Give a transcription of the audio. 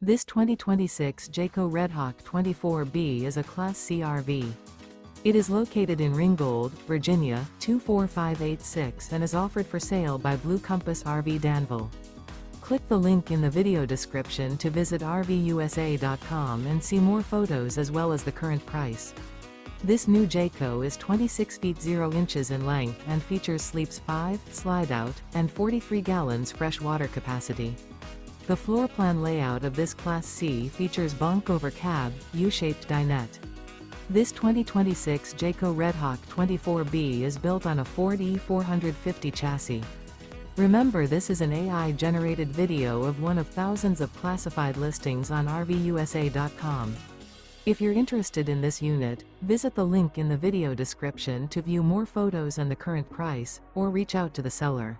This 2026 Jayco Redhawk 24B is a Class C RV. It is located in Ringgold, Virginia, 24586 and is offered for sale by Blue Compass RV Danville. Click the link in the video description to visit RVUSA.com and see more photos as well as the current price. This new Jayco is 26 feet 0 inches in length and features sleeps 5, Slideout, and 43 gallons fresh water capacity. The floor plan layout of this Class C features Bunk Over Cab, U-shaped dinette. This 2026 Jayco Redhawk 24B is built on a Ford E450 chassis. Remember, this is an AI-generated video of one of thousands of classified listings on RVUSA.com. If you're interested in this unit, visit the link in the video description to view more photos and the current price, or reach out to the seller.